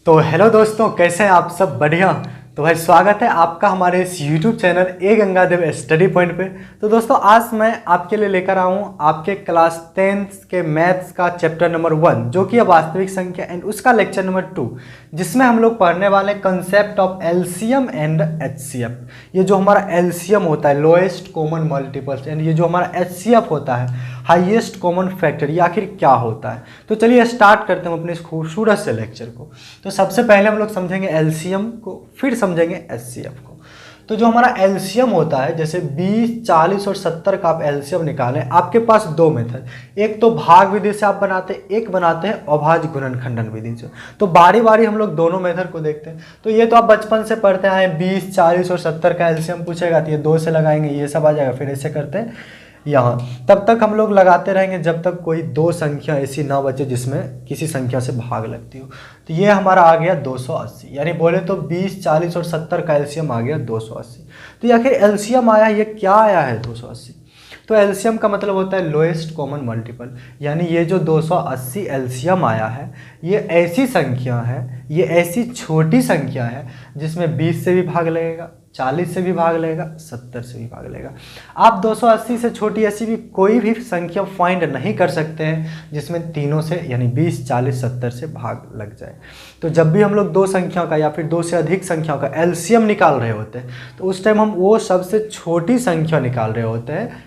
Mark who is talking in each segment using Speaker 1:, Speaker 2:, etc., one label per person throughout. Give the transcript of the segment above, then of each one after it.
Speaker 1: तो हेलो दोस्तों, कैसे हैं आप सब? बढ़िया। तो भाई स्वागत है आपका हमारे इस YouTube channel A Gangadev study point पे। तो दोस्तों आज मैं आपके लिए लेकर आऊँ आपके क्लास 10th के मैथ्स का चैप्टर नंबर 1 जो कि है वास्तविक संख्या एंड उसका लेक्चर नंबर 2 जिसमें हम लोग पढ़ने वाले concept of LCM and HCF. ये जो हमारा एलसीएम होता है लोएस्ट कॉमन मल्टीपल्स एंड ये जो हमारा एचसीएफ होता है हाईएस्ट कॉमन फैक्टर, ये आखिर क्या होता है। तो चलिए स्टार्ट करते हैं अपने इस खूबसूरत से लेक्चर को। तो सबसे पहले हम लोग समझेंगे एलसीएम को, फिर समझेंगे एचसीएफ को। तो जो हमारा एलसीएम होता है, जैसे 20, 40 और 70 का आप एलसीएम निकालें, आपके पास दो मेथड, एक तो भाग विधि से आप बनाते हैं, एक बनाते हैं अभाज्य गुणनखंडन विधि से। तो बारी बारी हम लोग दोनों मेथड को देखते हैं। तो ये तो आप बचपन से पढ़ते आए, 20, 40 और 70 का एलसीएम पूछेगा तो ये 2 से लगाएंगे, ये सब आ जाएगा, फिर ऐसे करते हैं यहाँ। तब तक हम लोग लगाते रहेंगे जब तक कोई दो संख्या ऐसी ना बचे जिसमें किसी संख्या से भाग लगती हो। तो ये हमारा आ गया 280, यानी बोले तो 20, 40 और 70 का एलसीएम आ गया 280। तो ये आखिर एलसीएम आया, ये क्या आया है 280? तो एलसीएम का मतलब होता है लोएस्ट कॉमन मल्टीपल, यानी ये जो 280 एलसीएम आया है ये ऐसी संख्या है, ये ऐसी छोटी संख्या है जिसमें 20 से भी भाग लगेगा, 40 से भी भाग लेगा, 70 से भी भाग लेगा। आप 280 से छोटी ऐसी भी कोई भी संख्या फाइंड नहीं कर सकते हैं जिसमें तीनों से यानी 20, 40, 70 से भाग लग जाए। तो जब भी हम लोग दो संख्याओं का या फिर दो से अधिक संख्याओं का एलसीएम निकाल रहे होते हैं तो उस टाइम हम वो सबसे छोटी संख्या निकाल रहे होते हैं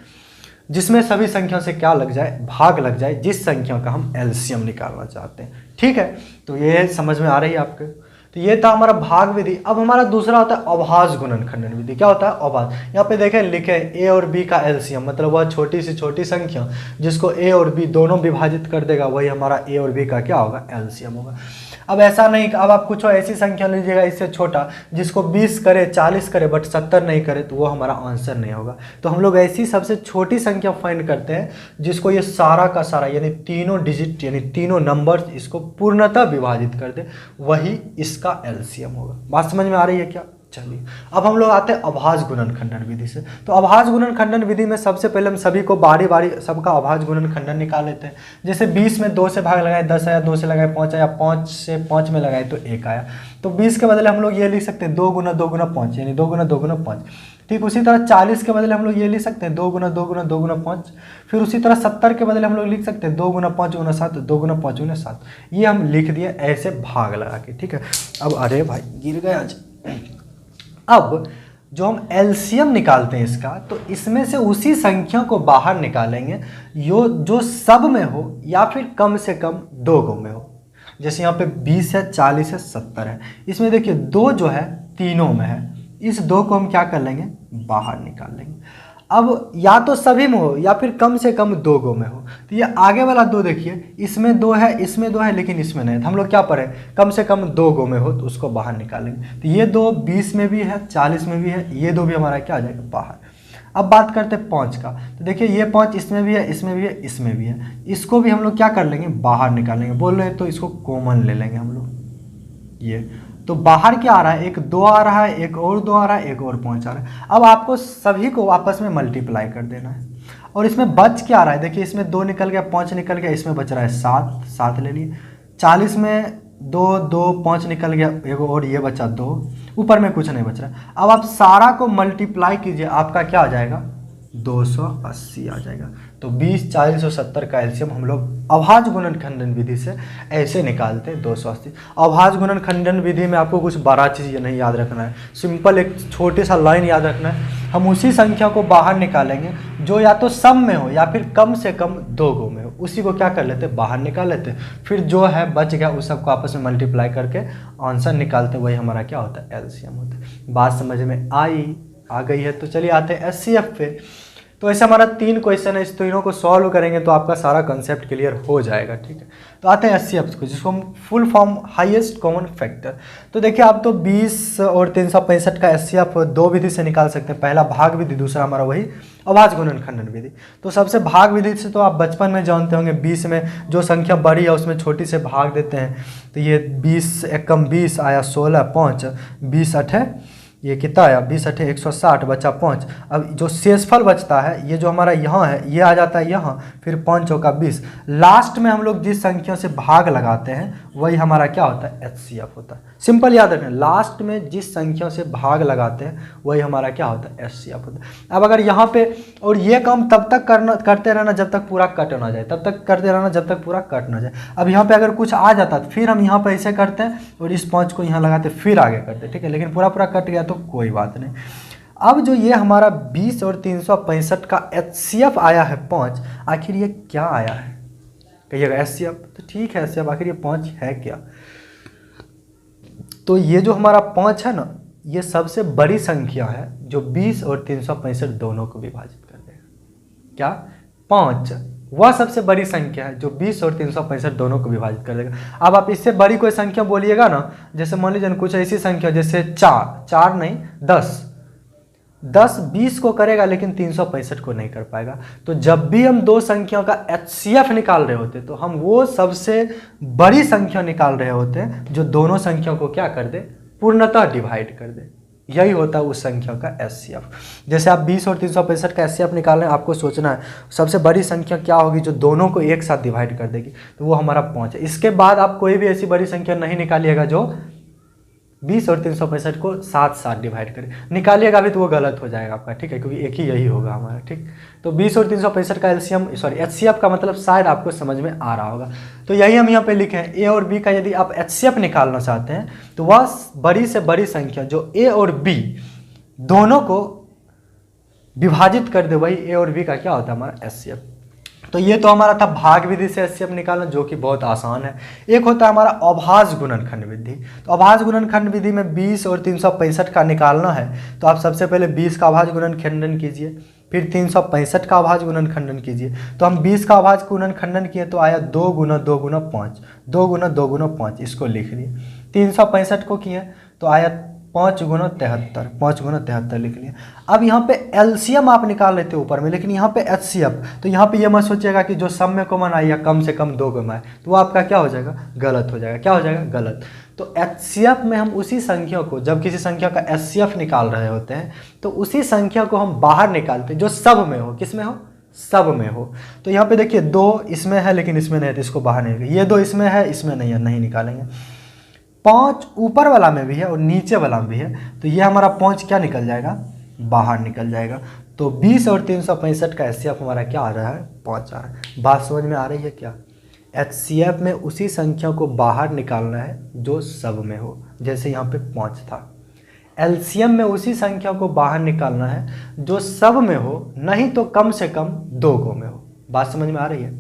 Speaker 1: जिसमें सभी संख्याओं से क्या लग जाए, भाग लग जाए, जिस संख्या का हम एलसीएम निकालना चाहते हैं। ठीक है, तो ये समझ में आ रही है आपके। तो ये था हमारा भाग विधि। अब हमारा दूसरा होता है अभाज्य गुणनखंडन विधि। क्या होता है अभाज्य? यहाँ पे देखें लिखे ए और बी का एलसीएम, मतलब वह छोटी से छोटी संख्या जिसको ए और बी दोनों विभाजित कर देगा वही हमारा ए और बी का क्या होगा, एलसीएम होगा। अब ऐसा नहीं, अब आप कुछ ऐसी संख्या लीजिएगा इससे छोटा जिसको 20 करे, 40 करे बट 70 नहीं करे तो वो हमारा आंसर नहीं होगा। तो हम लोग ऐसी सबसे छोटी संख्या फाइंड करते हैं जिसको ये सारा का सारा यानी तीनों डिजिट यानी तीनों नंबर इसको पूर्णतः विभाजित कर दे, वही इसका एलसीएम होगा। बात समझ में आ रही है क्या? चलिए अब हम लोग आते हैं अभाज्य गुणनखंडन विधि से। तो अभाज्य गुणनखंडन विधि में सबसे पहले हम सभी को बारी बारी सबका अभाज्य गुणनखंडन निकाल लेते हैं। जैसे 20 में 2 से भाग लगाए 10 आया, 2 से लगाए 5 आया, 5 से 5 में लगाए तो 1 आया। तो 20 के बदले हम लोग ये लिख सकते हैं 2 गुना 2 गुना 5 यानी 2 गुना 2 गुना 5। ठीक उसी तरह 40 के बदले हम लोग ये लिख सकते हैं 2 गुना 2 गुना 2 गुना 5। फिर उसी तरह 70 के बदले हम लोग लिख सकते हैं 2 गुना 5 गुना 7, 2 गुना 5 गुना 7। ये हम लिख दिए ऐसे भाग लगा के। ठीक है, अब अरे भाई गिर गया आज। अब जो हम एलसीएम निकालते हैं इसका, तो इसमें से उसी संख्या को बाहर निकालेंगे जो सब में हो या फिर कम से कम दो गो में हो। जैसे यहाँ पे 20 है, 40 है, 70 है, इसमें देखिए 2 जो है तीनों में है, इस 2 को हम क्या कर लेंगे, बाहर निकाल लेंगे। अब या तो सभी में हो या फिर कम से कम 2 गो में हो। तो ये आगे वाला 2 देखिए, इसमें 2 है, इसमें 2 है, लेकिन इसमें नहीं है। तो हम लोग क्या पढ़े, कम से कम 2 गो में हो तो उसको बाहर निकालेंगे। तो ये 2 20 में भी है, 40 में भी है, ये 2 भी हमारा क्या आ जाएगा, बाहर। अब बात करते हैं 5 का। तो देखिए ये 5 इसमें भी है, इसमें भी है, इसमें भी है, इसको भी हम लोग क्या कर लेंगे, बाहर निकालेंगे। बोल रहे हैं तो इसको कॉमन ले लेंगे हम लोग। ये तो बाहर क्या आ रहा है, एक 2 आ रहा है, एक और 2 आ रहा है, एक और 5 आ रहा है। अब आपको सभी को आपस में मल्टीप्लाई कर देना है। और इसमें बच क्या आ रहा है, देखिए इसमें 2 निकल गया, 5 निकल गया, इसमें बच रहा है 7, 7 ले लिए। 40 में 2, 2, 5 निकल गया, एक और ये बचा 2, ऊपर में कुछ नहीं बच रहा। अब आप सारा को मल्टीप्लाई कीजिए, आपका क्या आ जाएगा, 280 आ जाएगा। तो 20, 40 और 70 का एलसीएम हम लोग अभाज्य गुणनखंडन विधि से ऐसे निकालते हैं 280। अभाज्य गुणनखंडन विधि में आपको कुछ बड़ा चीज़ नहीं याद रखना है, सिंपल एक छोटे सा लाइन याद रखना है। हम उसी संख्या को बाहर निकालेंगे जो या तो सब में हो या फिर कम से कम 2 गो में हो, उसी को क्या कर लेते हैं, बाहर निकाल लेते हैं। फिर जो है बच गया उस सबको आपस में मल्टीप्लाई करके आंसर निकालते, वही हमारा क्या होता है, एलसीएम होता है। बात समझ में आ गई है? तो चलिए आते हैं एचसीएफ पे। तो ऐसे हमारा 3 क्वेश्चन है, इस तीनों को सॉल्व करेंगे तो आपका सारा कंसेप्ट क्लियर हो जाएगा। ठीक है, तो आते हैं एचसीएफ को, जिसको हम full form highest common factor. तो देखिए आप तो 20 और 365 का एचसीएफ 2 विधि से निकाल सकते हैं, पहला भाग विधि, दूसरा हमारा वही अभाज्य गुणनखंडन विधि। तो सबसे भाग विधि से तो आप बचपन में जानते होंगे, 20 में जो संख्या बड़ी है उसमें छोटी से भाग देते हैं। तो ये 20 एकम 20 आया 16, 5, 20 8 ये कितना आया 20 अठे 160 बचा 5। अब जो शेषफल बचता है ये जो हमारा यहाँ है ये आ जाता है यहाँ, फिर 5 चौका 20। लास्ट में हम लोग जिस संख्या से भाग लगाते हैं वही हमारा क्या होता है HCF होता है। सिंपल याद रखना, लास्ट में जिस संख्या से भाग लगाते हैं वही हमारा क्या होता है HCF होता है। अब अगर यहाँ पे और ये काम तब तक करते रहना जब तक पूरा कट ना जाए, तब तक करते रहना जब तक पूरा कट ना जाए। अब यहाँ पे अगर कुछ आ जाता तो फिर हम यहाँ पे ऐसे करते हैं और इस 5 को यहाँ लगाते फिर आगे करते, ठीक है। लेकिन पूरा कट गया तो कोई बात नहीं। अब जो ये हमारा 20 और 365 का HCF आया है 5, आखिर ये क्या आया है? कहिएगा HCF, तो ठीक है HCF, आखिर ये 5 है क्या? तो ये जो हमारा 5 है ना, ये सबसे बड़ी संख्या है जो 20 और 365 दोनों को विभाजित कर देगा। क्या? 5 वह सबसे बड़ी संख्या है जो 20 और 365 दोनों को विभाजित कर देगा। अब आप इससे बड़ी कोई संख्या बोलिएगा ना, जैसे मान लीजिए कुछ ऐसी संख्या जैसे 4 नहीं 10 20 को करेगा लेकिन 365 को नहीं कर पाएगा। तो जब भी हम दो संख्याओं का HCF निकाल रहे होते तो हम वो सबसे बड़ी संख्या निकाल रहे होते हैं जो दोनों संख्याओं को क्या कर दे, पूर्णतः डिवाइड कर दे। यही होता है उस संख्या का HCF। जैसे आप 20 और 365 का HCF निकाल रहे हैं, आपको सोचना है सबसे बड़ी संख्या क्या होगी जो दोनों को एक साथ डिवाइड कर देगी, तो वो हमारा 5 है। इसके बाद आप कोई भी ऐसी बड़ी संख्या नहीं निकालिएगा जो 20 और 365 को साथ साथ डिवाइड करे। निकालिएगा अभी तो वो गलत हो जाएगा आपका, ठीक है, क्योंकि एक ही यही होगा हमारा, ठीक। तो 20 और 365 का HCF का मतलब शायद आपको समझ में आ रहा होगा। तो यही हम यहाँ पे लिखे हैं, A और B का यदि आप HCF निकालना चाहते हैं तो वह बड़ी से बड़ी संख्या जो A और B दोनों को विभाजित कर दे, वही A और B का क्या होता है हमारा HCF। तो ये तो हमारा था भाग विधि से HCF निकालना, जो कि बहुत आसान है। एक होता है हमारा अभाज्य गुणनखंड विधि। तो अभाज्य गुणनखंड विधि में 20 और 365 का निकालना है तो आप सबसे पहले 20 का अभाज्य गुणनखंडन कीजिए, फिर 365 का अभाज्य गुणनखंडन कीजिए। तो हम 20 का अभाज्य गुणनखंडन किए तो आया 2 गुना 2 गुना 5, 2 गुना 2 गुना 5, इसको लिख लिए। 365 को किए तो आया 5 गुना 73, 5 गुना 73 लिख लिया। अब यहाँ पे LCM आप निकाल लेते हो ऊपर में, लेकिन यहाँ पे HCF, तो यहाँ पे ये मत सोचिएगा कि जो सब में कॉमन आए या कम से कम 2 कम आए, तो वो आपका क्या हो जाएगा, गलत हो जाएगा। क्या हो जाएगा, गलत। तो HCF में हम उसी संख्या को, जब किसी संख्या का HCF निकाल रहे होते हैं तो उसी संख्या को हम बाहर निकालते हैं जो सब में हो। किस में हो, सब में हो। तो यहाँ पे देखिए 2 इसमें है लेकिन इसमें नहीं है तो इसको बाहर नहीं, ये 2 इसमें है इसमें नहीं है, नहीं निकालेंगे। 5 ऊपर वाला में भी है और नीचे वाला में भी है, तो ये हमारा 5 क्या निकल जाएगा, बाहर निकल जाएगा। तो 20 और 365 का HCF हमारा क्या आ रहा है, 5 आ रहा है। बात समझ में आ रही है क्या? HCF में उसी संख्या को बाहर निकालना है जो सब में हो, जैसे यहाँ पे 5 था। LCM में उसी संख्या को बाहर निकालना है जो सब में हो, नहीं तो कम से कम 2 को में हो। बात समझ में आ रही है?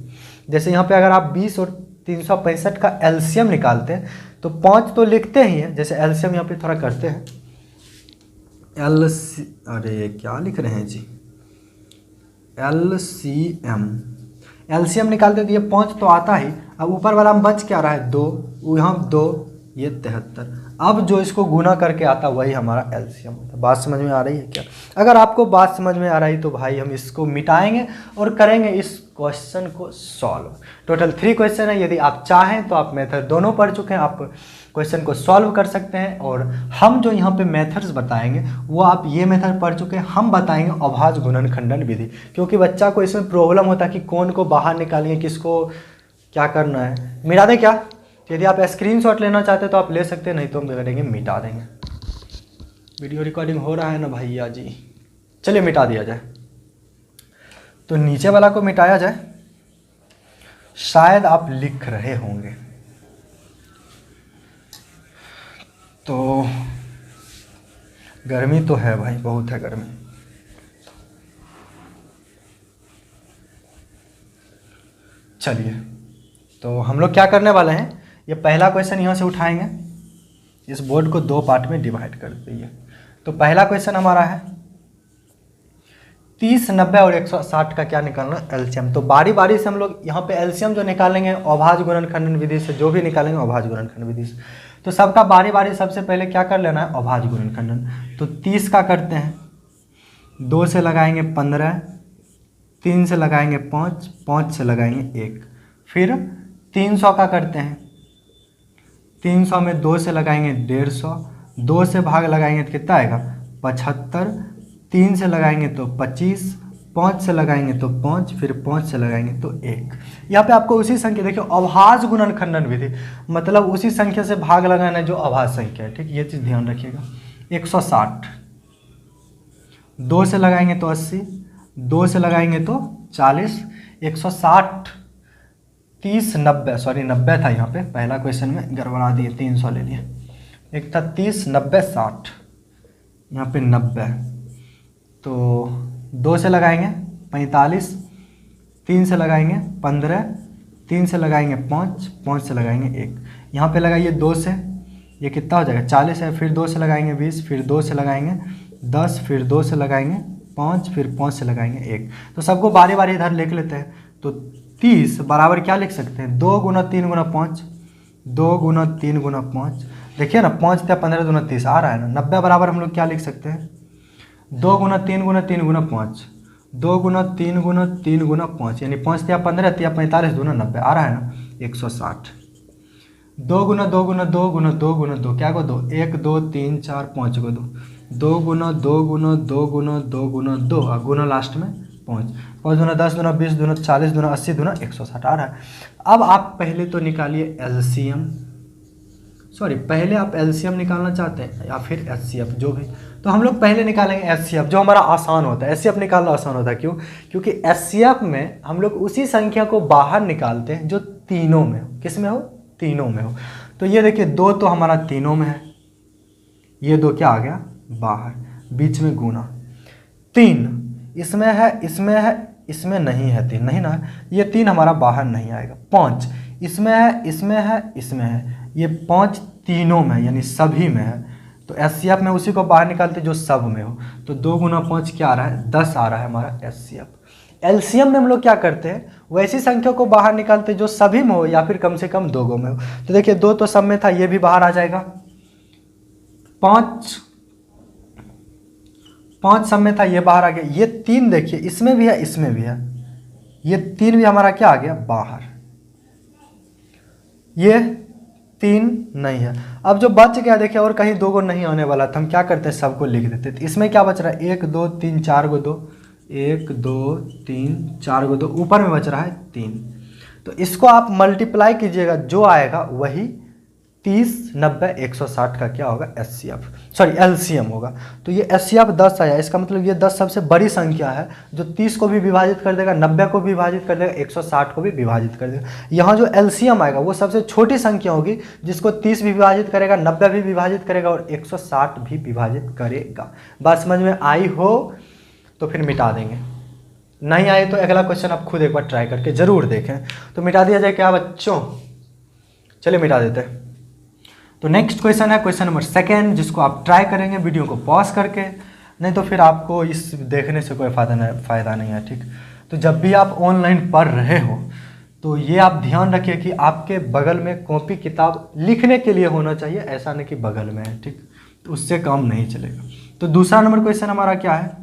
Speaker 1: जैसे यहाँ पे अगर आप 20 और 365 का LCM निकालते हैं तो 5 तो लिखते ही हैं, जैसे LCM यहाँ पे थोड़ा करते हैं। अरे क्या लिख रहे हैं जी, LCM निकालते तो ये 5 तो आता ही। अब ऊपर वाला में बच क्या रहा है, 2, यहाँ 2, ये 73। अब जो इसको गुना करके आता वही हमारा LCM होता है। बात समझ में आ रही है क्या? अगर आपको बात समझ में आ रही तो भाई हम इसको मिटाएंगे और करेंगे इस क्वेश्चन को सॉल्व। टोटल 3 क्वेश्चन है, यदि आप चाहें तो आप मेथड दोनों पढ़ चुके हैं, आप क्वेश्चन को सॉल्व कर सकते हैं। और हम जो यहाँ पे मेथड्स बताएंगे वो आप ये मेथड पढ़ चुके हैं, हम बताएंगे अभाज्य गुणनखंडन विधि, क्योंकि बच्चा को इसमें प्रॉब्लम होता है कि कौन को बाहर निकालेंगे, किसको क्या करना है। मिटा दें क्या? यदि आप स्क्रीनशॉट लेना चाहते हैं तो आप ले सकते हैं, नहीं तो हम करेंगे मिटा देंगे। वीडियो रिकॉर्डिंग हो रहा है ना भैया जी, चलिए मिटा दिया जाए। तो नीचे वाला को मिटाया जाए, शायद आप लिख रहे होंगे। तो गर्मी तो है भाई, बहुत है गर्मी। चलिए तो हम लोग क्या करने वाले हैं, ये पहला क्वेश्चन यहाँ से उठाएंगे, इस बोर्ड को 2 पार्ट में डिवाइड कर दीजिए। तो पहला क्वेश्चन हमारा है 30, 90 और 160 का क्या निकालना, LCM। तो बारी बारी से हम लोग यहाँ पे LCM जो निकालेंगे अभाज्य गुणनखंडन विधि से, जो भी निकालेंगे अभाज्य गुणनखंडन विधि से। तो सबका बारी बारी सबसे पहले क्या कर लेना है, अभाज्य गुणनखंडन। तो 30 का करते हैं, 2 से लगाएंगे 15, 3 से लगाएंगे 5, 5 से लगाएंगे 1। फिर 300 का करते हैं, 300 में 2 से लगाएंगे 150, 2 से भाग लगाएंगे तो कितना आएगा 75, 3 से लगाएंगे तो 25, 5 से लगाएंगे तो 5, फिर 5 से लगाएंगे तो 1। यहाँ पे आपको उसी संख्या देखिए अभाज्य गुणनखंडन विधि, मतलब उसी संख्या से भाग लगाना है जो अभाज्य संख्या है, ठीक, ये चीज़ ध्यान रखिएगा। 160, 2 से लगाएंगे तो 80, 2 से लगाएंगे तो 40, 160, 30, 90, सॉरी 90 था यहाँ पे, पहला क्वेश्चन में गड़बड़ा दिए, 300 ले लिए। एक था 30, 90, 60, यहाँ पे 90, तो 2 से लगाएंगे 45, 3 से लगाएंगे 15, 3 से लगाएंगे 5, 5 से लगाएंगे 1। यहाँ पे लगाइए 2 से, ये कितना हो जाएगा 40 है, फिर 2 से लगाएंगे 20, फिर 2 से लगाएंगे 10, फिर 2 से लगाएंगे 5, फिर 5 से लगाएंगे 1। तो सबको बारी बारी इधर लिख लेते हैं। तो 30 बराबर क्या लिख सकते हैं 2 गुना 3 गुना 5, 2 गुना 3 गुना 5, देखिए ना 5 या 15 दूना 30 आ रहा है ना। 90 बराबर हम लोग क्या लिख सकते हैं 2 गुना 3 गुना 3 गुना 5, 2 गुना 3 गुना 3 गुना 5, यानी 5 या 15 या 45 दूना 90 आ रहा है ना 160। 2 गुना 2 गुना 2 गुना 2 गुना 2 क्या को 2, 1 2 3 4 5 को 2, 2 गुना 2 गुना 2 गुना 2 गुना 2 और गुना लास्ट में 5, 5 दूना 10 दूना 20 दूना 40 दूना 80 दूना 160 आ रहा है। अब आप पहले तो निकालिए एलसीएम, सॉरी पहले आप एलसीएम निकालना चाहते हैं या फिर एचसीएफ, जो भी, तो हम लोग पहले निकालेंगे एचसीएफ, जो हमारा आसान होता है। एचसीएफ निकालना आसान होता है, क्यों? क्योंकि एचसीएफ में हम लोग उसी संख्या को बाहर निकालते हैं जो तीनों में हो। किस में हो? तीनों में हो। तो ये देखिए 2 तो हमारा तीनों में है, ये 2 क्या आ गया बाहर, बीच में गुना। 3 इसमें है, इसमें है, इसमें नहीं है, 3 नहीं ना, ये 3 हमारा बाहर नहीं आएगा। 5 इसमें है, इसमें है, इसमें है, ये 5 तीनों में यानी सभी में है। तो एचसीएफ में उसी को बाहर निकालते जो सब में हो। तो 2 गुना 5 क्या आ रहा है 10 आ रहा है हमारा एचसीएफ। एलसीएम में हम लोग क्या करते हैं वैसी संख्या को बाहर निकालते जो सभी में हो या फिर कम से कम 2 में हो। तो देखिए 2 तो सब में था, ये भी बाहर आ जाएगा। 5 सब में था, ये बाहर आ गया। ये 3 देखिए इसमें भी है, इसमें भी है, ये 3 भी हमारा क्या आ गया बाहर, ये 3 नहीं है। अब जो बच गया देखिए और कहीं 2 नहीं आने वाला था, हम क्या करते हैं सबको लिख देते। तो इसमें क्या बच रहा है 1 2 3 4 को 2, 1 2 3 4 को 2, ऊपर में बच रहा है 3। तो इसको आप मल्टीप्लाई कीजिएगा, जो आएगा वही 30 90 160 का क्या होगा एचसीएफ, सॉरी एलसीएम होगा। तो ये एचसीएफ 10 आया, इसका मतलब ये 10 सबसे बड़ी संख्या है जो 30 को भी विभाजित कर देगा, 90 को भी विभाजित कर देगा, 160 को भी विभाजित कर देगा। यहाँ जो एलसीएम आएगा वो सबसे छोटी संख्या होगी जिसको 30 भी विभाजित करेगा, 90 भी विभाजित करेगा और 160 भी विभाजित करेगा। बात समझ में आई हो तो फिर मिटा देंगे, नहीं आए तो अगला क्वेश्चन आप खुद एक बार ट्राई करके जरूर देखें। तो मिटा दिया जाए क्या बच्चों? चलिए मिटा देते हैं। तो नेक्स्ट क्वेश्चन है क्वेश्चन नंबर 2, जिसको आप ट्राई करेंगे वीडियो को पॉज करके, नहीं तो फिर आपको इस देखने से कोई फ़ायदा नहीं है, ठीक। तो जब भी आप ऑनलाइन पढ़ रहे हो तो ये आप ध्यान रखिए कि आपके बगल में कॉपी किताब लिखने के लिए होना चाहिए, ऐसा नहीं कि बगल में है, ठीक, तो उससे काम नहीं चलेगा। तो दूसरा नंबर क्वेश्चन हमारा क्या है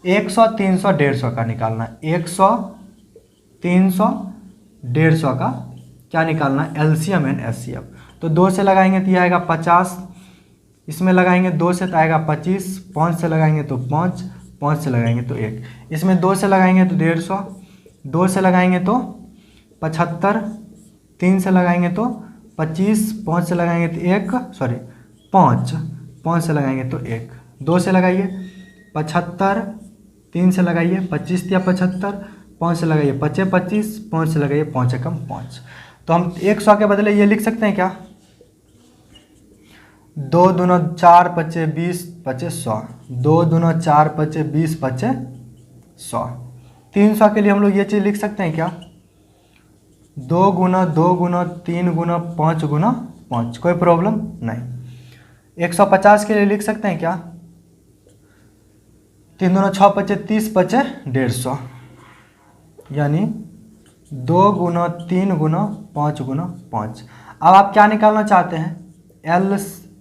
Speaker 1: 100 300 150 का निकालना है। 100 300 150 का क्या निकालना है एलसीएम एंड एचसीएफ। तो 2 से लगाएंगे तो ये आएगा 50, इसमें लगाएंगे 2 से तो आएगा 25, 5 से लगाएंगे तो 5, 5 से लगाएंगे तो 1, इसमें 2 से लगाएंगे तो 150, 2 से लगाएंगे तो 75, 3 से लगाएंगे तो 25, 5 से लगाएंगे तो 1, सॉरी 5, 5 से लगाएंगे तो 1, 2 से लगाइए 75, 3 से लगाइए 25 या 75, 5 से लगाइए 25 25, 5 से लगाइए 5 एकम 5। तो हम 100 के बदले ये लिख सकते हैं क्या 2 दूना 4 पचे 20 पचे 100, 2 दूना 4 पचे 20 पचे 100। 300 के लिए हम लोग ये चीज़ लिख सकते हैं क्या 2 गुना 2 गुना 3 गुना 5 गुना 5, कोई प्रॉब्लम नहीं। 150 के लिए लिख सकते हैं क्या 3 दूना 6 पचे 30 पचे 150, यानी 2 गुना 3 गुना 5 गुना 5। अब आप क्या निकालना चाहते हैं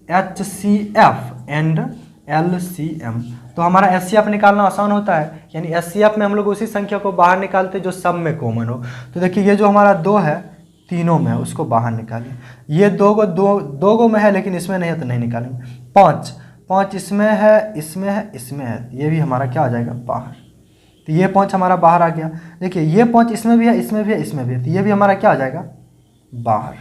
Speaker 1: HCF एंड LCM। तो हमारा HCF निकालना आसान होता है, यानी HCF में हम लोग उसी संख्या को बाहर निकालते हैं जो सब में कॉमन हो। तो देखिए ये जो हमारा 2 है तीनों में है, उसको बाहर निकालिए। ये 2 को में है लेकिन इसमें नहीं है तो नहीं निकालेंगे। 5 5 इसमें है, इसमें है, इसमें है, ये भी हमारा क्या आ जाएगा बाहर। तो ये 5 हमारा बाहर आ गया। देखिए ये 5 इसमें भी है, इसमें भी है, इसमें भी है, तो ये भी हमारा क्या आ जाएगा बाहर।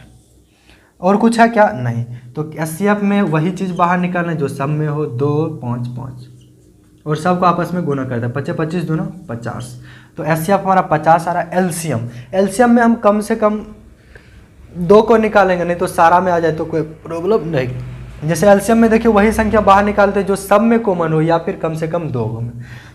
Speaker 1: और कुछ है क्या, नहीं। तो एचसीएफ में वही चीज़ बाहर निकालना है जो सब में हो, 2 5 5 और सबको आपस में गुना करता है, 25 25 दूना 50। तो एचसीएफ हमारा 50 आ रहा है। एलसीएम, एलसीएम में हम कम से कम 2 को निकालेंगे, नहीं तो सारा में आ जाए तो कोई प्रॉब्लम नहीं। जैसे एलसीएम में देखिए वही संख्या बाहर निकालते हैं जो सब में कॉमन हो या फिर कम से कम 2 गो में।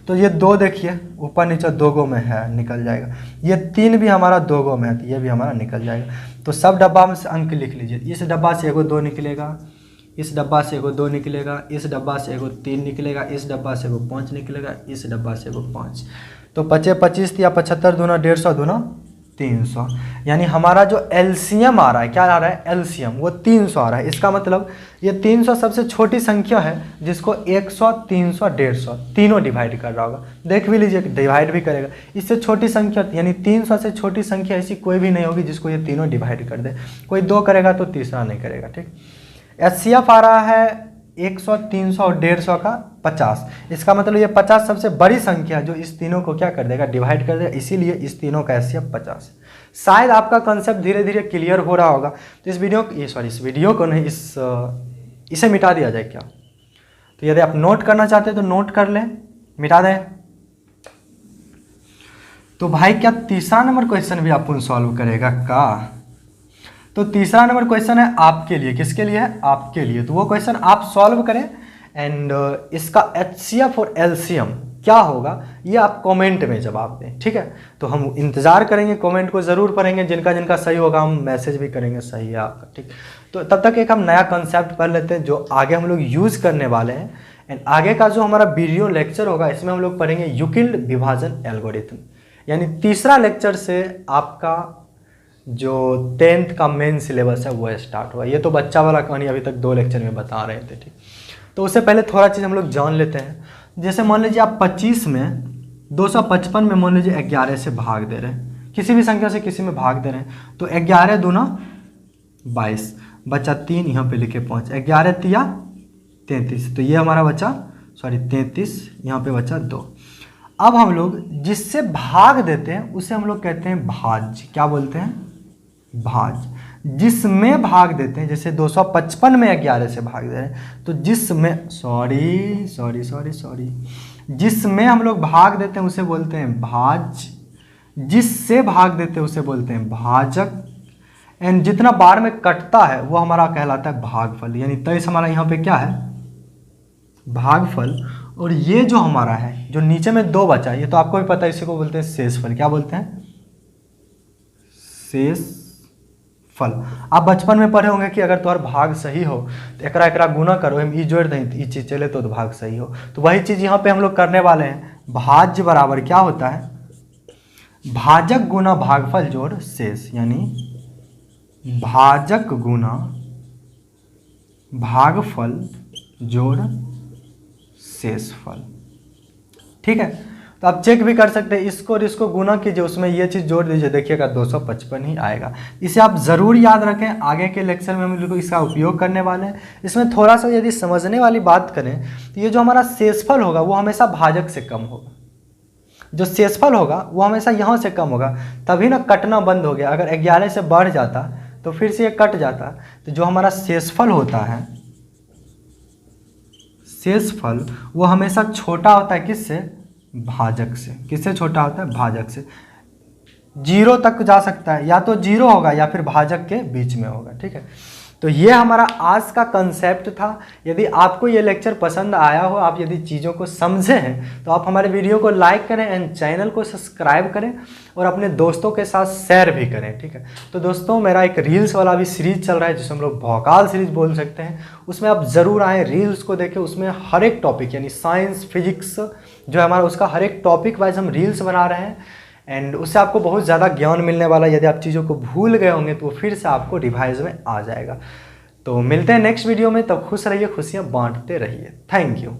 Speaker 1: तो ये 2 देखिए ऊपर नीचे 2 गो में है, निकल जाएगा। ये 3 भी हमारा 2 गो में है, तो ये भी हमारा निकल जाएगा। तो सब डब्बा में से अंक लिख लीजिए। इस डब्बा से एगो 2 निकलेगा, इस डब्बा से एगो 2 निकलेगा, इस डब्बा से एगो 3 निकलेगा, इस डब्बा से एगो 5 निकलेगा, इस डब्बा से एगो 5। तो 25 25 या 75 दूना 150 दूना 300। यानी हमारा जो एलसीएम आ रहा है, क्या आ रहा है एलसीएम, वो 300 आ रहा है। इसका मतलब ये 300 सबसे छोटी संख्या है जिसको 100 300 150 तीनों डिवाइड कर रहा होगा। देख भी लीजिए डिवाइड भी करेगा। इससे छोटी संख्या यानी 300 से छोटी संख्या ऐसी कोई भी नहीं होगी जिसको ये तीनों डिवाइड कर दे। कोई 2 करेगा तो तीसरा नहीं करेगा, ठीक। एचसीएफ आ रहा है 100 300 और 150 का 50। इसका मतलब ये 50 सबसे बड़ी संख्या जो इस तीनों को क्या कर देगा डिवाइड कर देगा, इसीलिए इस तीनों का एचसीएफ 50। शायद आपका कंसेप्ट धीरे धीरे क्लियर हो रहा होगा। तो इस वीडियो को नहीं, इसे मिटा दिया जाए क्या। तो यदि आप नोट करना चाहते हैं तो नोट कर लें, मिटा दें। तो भाई क्या तीसरा नंबर क्वेश्चन भी आप सॉल्व करेगा का। तो तीसरा नंबर क्वेश्चन है आपके लिए, किसके लिए है आपके लिए। तो वो क्वेश्चन आप सॉल्व करें एंड इसका एचसीएफ और एलसीएम क्या होगा ये आप कमेंट में जवाब दें, ठीक है। तो हम इंतजार करेंगे, कमेंट को ज़रूर पढ़ेंगे, जिनका जिनका सही होगा हम मैसेज भी करेंगे सही है आपका, ठीक। तो तब तक एक हम नया कंसेप्ट पढ़ लेते हैं जो आगे हम लोग यूज़ करने वाले हैं। एंड आगे का जो हमारा वीडियो लेक्चर होगा इसमें हम लोग पढ़ेंगे यूक्लिड विभाजन एल्गोरिथम। यानी तीसरा लेक्चर से आपका जो 10th का मेन सिलेबस है वो स्टार्ट हुआ। ये तो बच्चा वाला कहानी अभी तक 2 लेक्चर में बता रहे थे, ठीक। तो उससे पहले थोड़ा चीज़ हम लोग जान लेते हैं। जैसे मान लीजिए आप 25 में 255 में मान लीजिए 11 से भाग दे रहे हैं, किसी भी संख्या से किसी में भाग दे रहे हैं। तो 11 दूना 22 बचा 3, यहाँ पे लिखे 5, 11 तिया 33, तो ये हमारा बचा 33, यहाँ पे बचा 2। अब हम लोग जिससे भाग देते हैं उसे हम लोग कहते हैं भाज्य। क्या बोलते हैं भाज्य। जिसमें भाग देते हैं, जैसे 255 में 11 से भाग दे रहे हैं, तो जिसमें जिसमें हम लोग भाग देते हैं उसे बोलते हैं भाज्य। जिससे भाग देते हैं उसे बोलते हैं भाजक। एंड जितना बार में कटता है वो हमारा कहलाता है भागफल। यानी 23 हमारा यहाँ पे क्या है भागफल। और ये जो हमारा है जो नीचे में 2 बचा, ये तो आपको भी पता है, इसी को बोलते हैं शेषफल। क्या बोलते हैं शेषफल। आप बचपन में पढ़े होंगे कि अगर तुम्हारा भाग सही हो तो एकरा गुना करो, हम ई जोड़ दें तो ई चीज चले तो भाग सही हो। तो वही चीज़ यहाँ पे हम लोग करने वाले हैं। भाज्य बराबर क्या होता है भाजक गुना भागफल जोड़ शेष। यानी भाजक गुना भागफल जोड़ शेषफल, ठीक है। तो आप चेक भी कर सकते हैं, इसको और इसको गुना कीजिए, उसमें ये चीज़ जोड़ दीजिए, देखिएगा 255 ही आएगा। इसे आप ज़रूर याद रखें, आगे के लेक्चर में हम लोग इसका उपयोग करने वाले हैं। इसमें थोड़ा सा यदि समझने वाली बात करें तो ये जो हमारा शेषफल होगा वो हमेशा भाजक से कम होगा। जो शेषफल होगा वो हमेशा यहाँ से कम होगा, तभी ना कटना बंद हो गया। अगर 11 से बढ़ जाता तो फिर से ये कट जाता। तो जो हमारा शेषफल होता है, शेषफल वो हमेशा छोटा होता है किससे भाजक से। किससे छोटा होता है भाजक से। 0 तक जा सकता है, या तो 0 होगा या फिर भाजक के बीच में होगा, ठीक है। तो ये हमारा आज का कंसेप्ट था। यदि आपको ये लेक्चर पसंद आया हो, आप यदि चीज़ों को समझे हैं, तो आप हमारे वीडियो को लाइक करें एंड चैनल को सब्सक्राइब करें और अपने दोस्तों के साथ शेयर भी करें, ठीक है। तो दोस्तों मेरा एक रील्स वाला भी सीरीज चल रहा है जिसे हम लोग भौकाल सीरीज बोल सकते हैं, उसमें आप ज़रूर आएँ, रील्स को देखें। उसमें हर एक टॉपिक यानी साइंस फिजिक्स जो है हमारा, उसका हर एक टॉपिक वाइज हम रील्स बना रहे हैं। एंड उससे आपको बहुत ज़्यादा ज्ञान मिलने वाला है। यदि आप चीज़ों को भूल गए होंगे तो वो फिर से आपको रिवाइज में आ जाएगा। तो मिलते हैं नेक्स्ट वीडियो में, तब खुश रहिए, खुशियाँ बांटते रहिए। Thank you.